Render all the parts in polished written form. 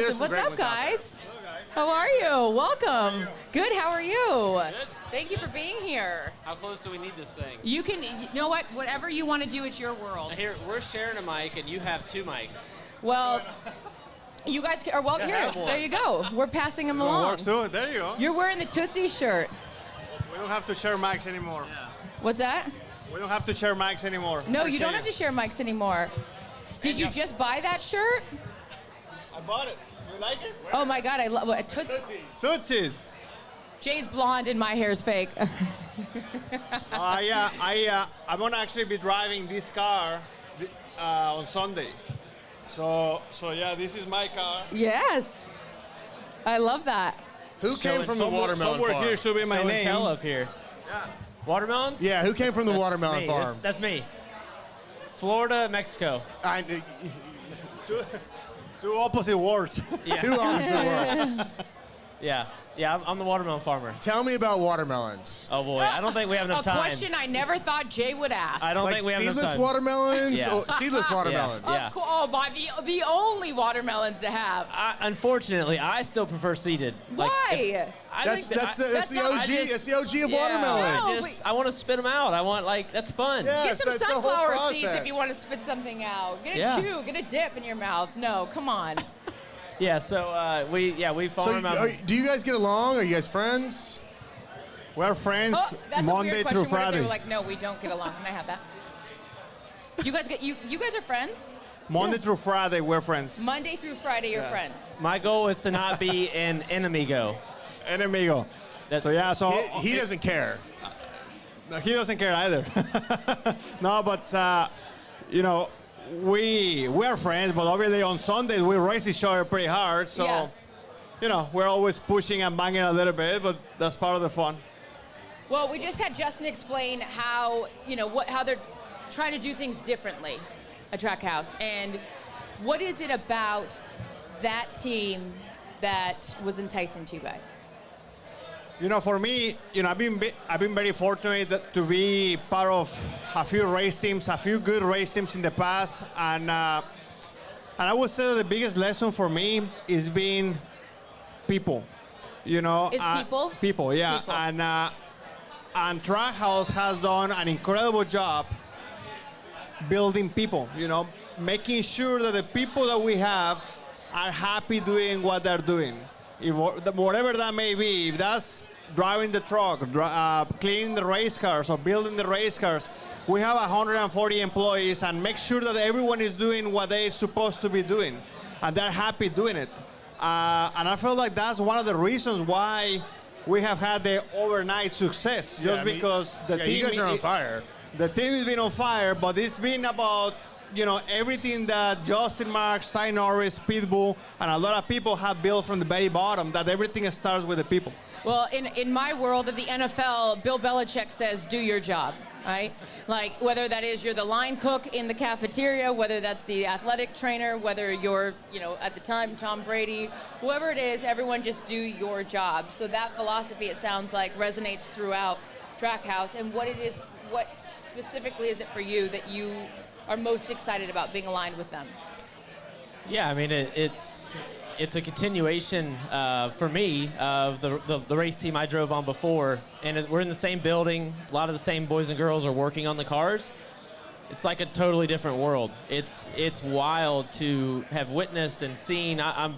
Thompson. What's up, guys? Hello, guys. How are you? Welcome. Good. How are you? Good. Thank you for being here. How close do we need this thing? You know what? Whatever you want to do, it's your world. Here, we're sharing a mic, and you have 2 mics. Well, you guys are here. There you go. We're passing them along. Works too. There you go. You're wearing the Tootsie shirt. We don't have to share mics anymore. Yeah. What's that? We don't have to share mics anymore. No, you don't have to share mics anymore. Did you just buy that shirt? I bought it. You like it? Oh my God, I love it. Tootsies. Jay's blonde and my hair's fake. Yeah, I'm gonna actually be driving this car on Sunday. So yeah, this is my car. Yes, I love that. Who came from the watermelon somewhere farm? here should be my name. Tell up here. Yeah. Watermelons? Yeah, who came from the watermelon me. farm? That's me. Florida, Mexico. Two opposite wars. Yeah. Two opposite worlds. Yeah, I'm the watermelon farmer. Tell me about watermelons. Oh boy, I don't think we have enough time. A question I never thought Jay would ask. I don't Like think we have enough seedless time. watermelons? Yeah. Or seedless watermelons? Yeah. Oh, by the only watermelons to have. Unfortunately, I still prefer seeded. Why? That's the OG. That's the OG of No, watermelons. I want to spit them out. I want that's fun. Yeah. Get some that's the whole sunflower seeds process. if you want to spit something out. Get a Yeah. chew. Get a dip in your mouth. No, come on. Yeah. So we farm So, them out. do you guys get along? Are you guys friends? We're friends Oh, that's Monday a weird through question. What if they Friday. were like, no, we don't get along. Can I have that? You guys are friends? Monday through Friday, we're friends. Monday through Friday, you're friends. My goal is to not be an enemigo. Enemigo. So yeah, so He doesn't care. No, he doesn't care either. No, but you know, we're friends, but obviously on Sundays we race each other pretty hard. So Yeah. you know, we're always pushing and banging a little bit, but that's part of the fun. Well, we just had Justin explain how, how they're trying to do things differently at TrackHouse. And what is it about that team that was enticing to you guys? You know, for me, I've been very fortunate to be part of a few race teams, a few good race teams in the past, and I would say that the biggest lesson for me is being people. You know, people, yeah, People. And TrackHouse has done an incredible job building people. You know, making sure that the people that we have are happy doing what they're doing. Whatever that may be, if that's driving the truck, cleaning the race cars, or building the race cars, we have 140 employees and make sure that everyone is doing what they're supposed to be doing, and they're happy doing it. And I feel like that's one of the reasons why we have had the overnight success, just because the team. You guys are on fire. The team has been on fire, but it's been about everything that Justin Marks, Ty Norris, Pitbull, and a lot of people have built from the very bottom, that everything starts with the people. Well, in my world of the NFL, Bill Belichick says, do your job, right? Like, whether that is you're the line cook in the cafeteria, whether that's the athletic trainer, whether you're, at the time, Tom Brady, whoever it is, everyone just do your job. So that philosophy, it sounds like, resonates throughout TrackHouse. And what specifically is it for you that you are most excited about being aligned with them? Yeah, I mean it's a continuation for me of the race team I drove on before, and we're in the same building. A lot of the same boys and girls are working on the cars. It's like a totally different world. It's wild to have witnessed and seen. I'm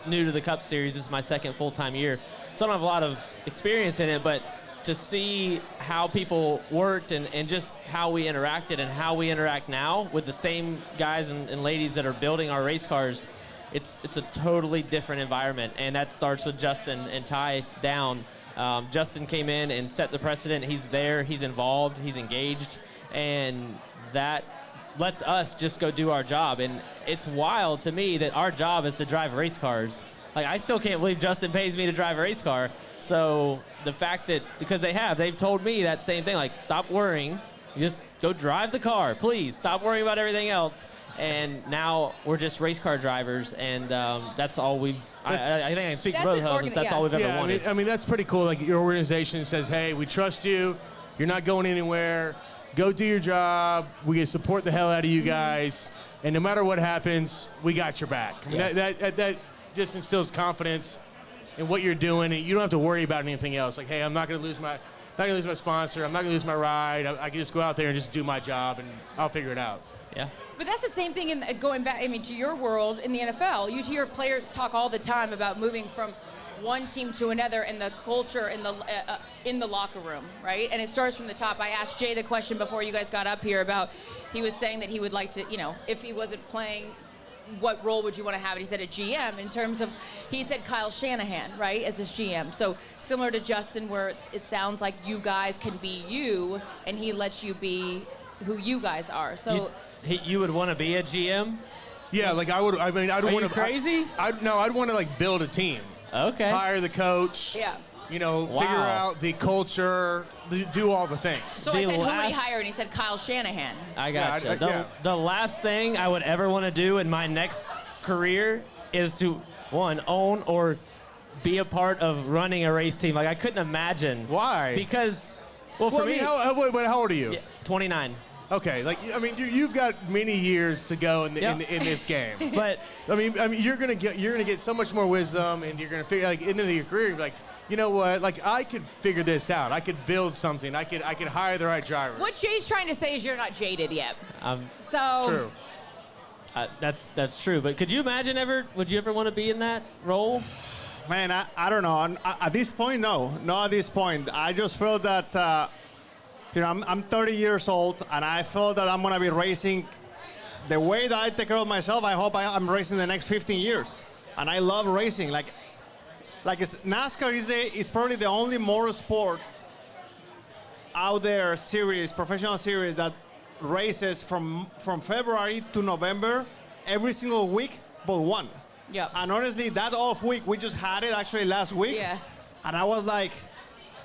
new to the Cup Series. This is my second full-time year, so I don't have a lot of experience in it, but to see how people worked and just how we interacted and how we interact now with the same guys and ladies that are building our race cars, it's a totally different environment, and that starts with Justin and Ty down. Justin came in and set the precedent. He's there, he's involved, he's engaged, and that lets us just go do our job. And it's wild to me that our job is to drive race cars. Like, I still can't believe Justin pays me to drive a race car. So the fact that, because they've told me that same thing, like, stop worrying, just go drive the car, please. Stop worrying about everything else. And now we're just race car drivers, and that's all we've, I think I can speak for both of us, that's all we've ever wanted. I mean, that's pretty cool. Like, your organization says, hey, we trust you, you're not going anywhere, go do your job, we can support the hell out of you guys, and no matter what happens, we got your back. I mean, just instills confidence in what you're doing, and you don't have to worry about anything else. Like, hey, I'm not gonna lose my sponsor. I'm not gonna lose my ride. I can just go out there and just do my job, and I'll figure it out. Yeah. But that's the same thing in going back, I mean, to your world in the NFL. You hear players talk all the time about moving from one team to another and the culture in the locker room, right? And it starts from the top. I asked Jay the question before you guys got up here about, he was saying that he would like to, you know, if he wasn't playing, what role would you want to have? And he said a GM in terms of, he said Kyle Shanahan, right, as his GM. So similar to Justin, where it sounds like you guys can be you, and he lets you be who you guys are. So you would want to be a GM? Yeah, like I would. I mean, I'd Are want you to. crazy? I'd want to like build a team. Okay. Hire the coach. yeah. You know, Wow. figure out the culture, do all the things. So The I said, who would he last- hire? And he said Kyle Shanahan. I got Yeah, you. yeah. The last thing I would ever want to do in my next career is to, one, own or be a part of running a race team. Like, I couldn't imagine. Why? Because, well, for Well, I me, mean, how old are you? yeah, 29. Okay, like I mean, you've got many years to go in Yep. in this game. But I mean, you're gonna get so much more wisdom, and you're gonna figure like in the end of your career, you're like, you know what? Like I could figure this out. I could build something. I could hire the right drivers. What Jay's trying to say is you're not jaded yet. So True. that's true. But could you imagine would you ever want to be in that role? Man, I don't know. At this point, no. Not at this point. I just feel that, you know, I'm 30 years old, and I feel that I'm going to be racing the way that I take care of myself. I hope I'm racing the next 15 years. And I love racing. Like NASCAR is probably the only motorsport out there professional series that races from February to November every single week but one. Yep. And honestly, that off week, we just had it actually last week. Yeah. And I was like,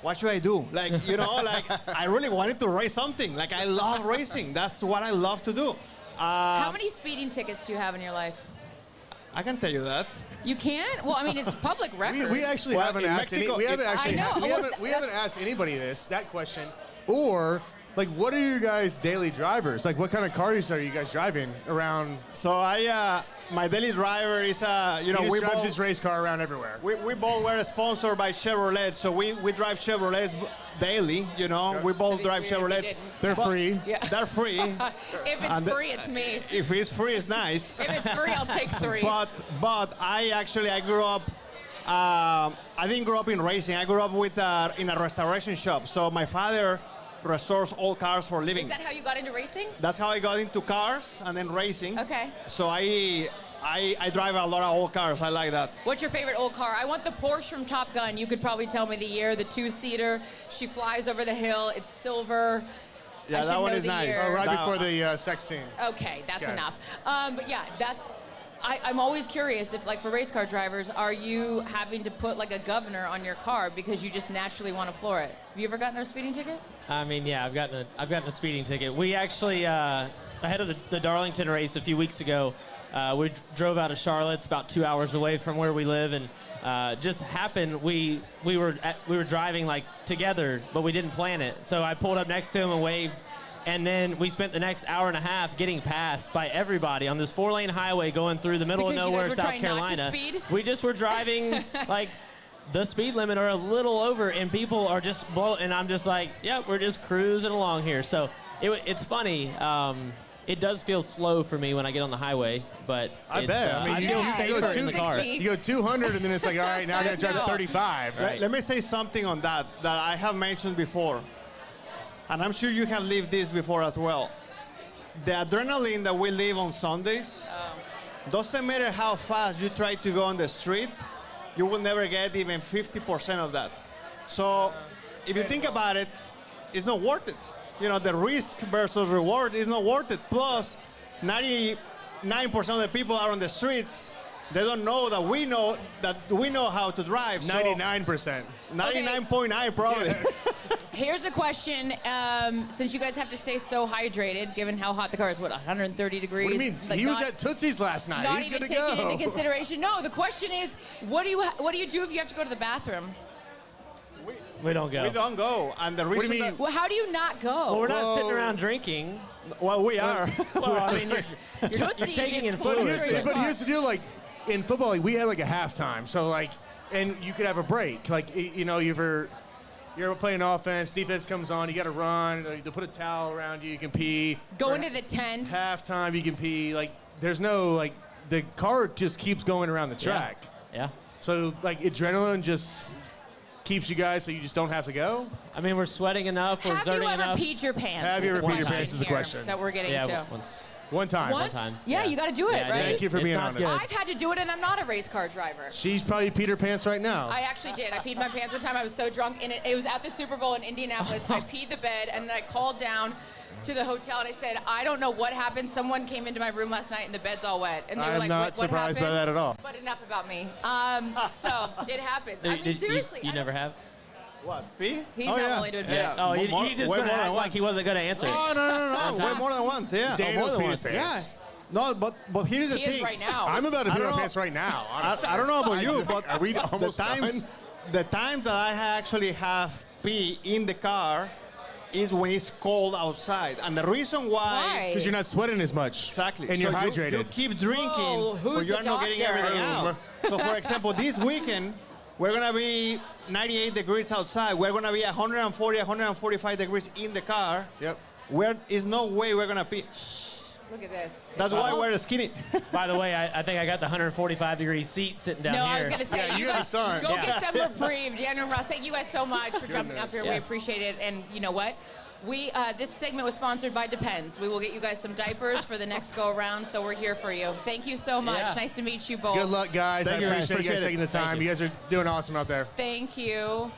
what should I do? Like, you know, like I really wanted to race something. Like I love racing. That's what I love to do. how many speeding tickets do you have in your life? I can tell you that. You can't? Well, I mean, it's public record. We actually Well, haven't in asked Mexico, we haven't if- actually I know. we haven't asked anybody that question, or like what are your guys' daily drivers? Like what kind of cars are you guys driving around? So my daily driver is, you know, He we just drives both, his race car around everywhere. we both were sponsored by Chevrolet, so we drive Chevrolets daily, you know. We both drive If you Chevrolets. didn't. They're But free. Yeah. They're free. If it's And free, it's me. If it's free, it's nice. If it's free, I'll take 3. But I grew up. I didn't grow up in racing. I grew up in a restoration shop. So my father restores old cars for a living. Is that how you got into racing? That's how I got into cars and then racing. Okay. So I drive a lot of old cars. I like that. What's your favorite old car? I want the Porsche from Top Gun. You could probably tell me the year. The 2-seater. She flies over the hill. It's silver. Yeah, I should that one know is the nice. year. Right That- before the sex scene. Okay, that's Got it. enough. But yeah, I'm always curious if, like, for race car drivers, are you having to put like a governor on your car because you just naturally want to floor it? Have you ever gotten a speeding ticket? I mean, yeah, I've gotten a speeding ticket. We actually ahead of the Darlington race a few weeks ago, we drove out of Charlotte. It's about 2 hours away from where we live, and just happened we were driving like together, but we didn't plan it. So I pulled up next to him and waved. And then we spent the next hour and a half getting passed by everybody on this 4-lane highway going through the middle Because of you guys nowhere, were South trying not to Carolina. speed? We just were driving like the speed limit or a little over, and people are just blowing. And I'm just like, yeah, we're just cruising along here. So it's funny. It does feel slow for me when I get on the highway, but I it's, bet. I mean, I you feel go safer in the car. 260. You go 200 and then it's like, all right, now I gotta drive know. 35. Right. Let me say something on that I have mentioned before. And I'm sure you have lived this before as well. The adrenaline that we live on Sundays, doesn't matter how fast you try to go on the street, you will never get even 50% of that. So if you think about it, it's not worth it. You know, the risk versus reward is not worth it. Plus, 99% of the people are on the streets. They don't know that we know how to drive. So 99%. 99.9 probably. Here's a question. Since you guys have to stay so hydrated, given how hot the car is, 130 degrees? What do you mean? Like He was not- at Tootsie's last night. Not He's even good to taking go. into consideration. No, the question is, what do you do if you have to go to the bathroom? We don't go. We don't go. And the do you reason mean? that, Well, how do you not go? Well, we're not Whoa. sitting around drinking. well, we are. Well, I mean, you're Tootsie's taking is in But full fluid. of here's, sugar. but here's the deal, like, in football, like, we had like a halftime. So like, and you could have a break. Like, you know, you're playing offense, defense comes on, you got to run. They put a towel around you, you can pee. Go into the tent. Halftime, you can pee. Like, there's no like, the car just keeps going around the track. Yeah. So like, adrenaline just keeps you guys, so you just don't have to go. I mean, we're sweating enough, we're Have you exerting ever enough. peed your pants? Have you is ever the peed your question pants is the here question. that we're getting Yeah, to. once. One time. Once? time. Yeah, Yeah. you got to do it, Yeah, right? Thank you for It's being not honest. good. I've had to do it, and I'm not a race car driver. She's probably peed her pants right now. I actually did. I peed my pants one time. I was so drunk, and it was at the Super Bowl in Indianapolis. I peed the bed, and then I called down to the hotel, and I said, I don't know what happened. Someone came into my room last night, and the bed's all wet. And they were I'm like, not what surprised by happened? that at all. But enough about me. So it happens. I mean, You- seriously. You never have? What? Pee? He's not willing to admit it. Oh, you More- just way gonna more act than like once. he wasn't gonna answer. No. Way more than once. Yeah. Daniel's More than peed his once. pants. Yeah. No, but here's the He thing. is right now. I'm about to I pee don't my know. pants right now. Honestly. I don't know about you, but Are we almost the times done? the times that I actually have pee in the car is when it's cold outside, and the reason Why? Because you're not sweating as much. Exactly. And so you're you hydrated. keep drinking, Whoa, who's but you're the not getting doctor? everything out. So, for example, this weekend, we're going to be 98 degrees outside. We're going to be 140, 145 degrees in the car. Yep. There's no way we're going to pee. Look at this. That's It's why all- we're skinny. By the way, I think I got the 145-degree seat sitting down No, here. I was going to say, Yeah, you got the guys sun. go Yeah. get some reprieve. Daniel and Ross, thank you guys so much for jumping up here. We Yeah. appreciate it. And you know what? This segment was sponsored by Depends. We will get you guys some diapers for the next go around, so we're here for you. Thank you so much. Yeah. Nice to meet you both. Good luck, guys. Thank I you, guys. appreciate you guys Appreciate taking it. the time. Thank you. You guys are doing awesome out there. Thank you.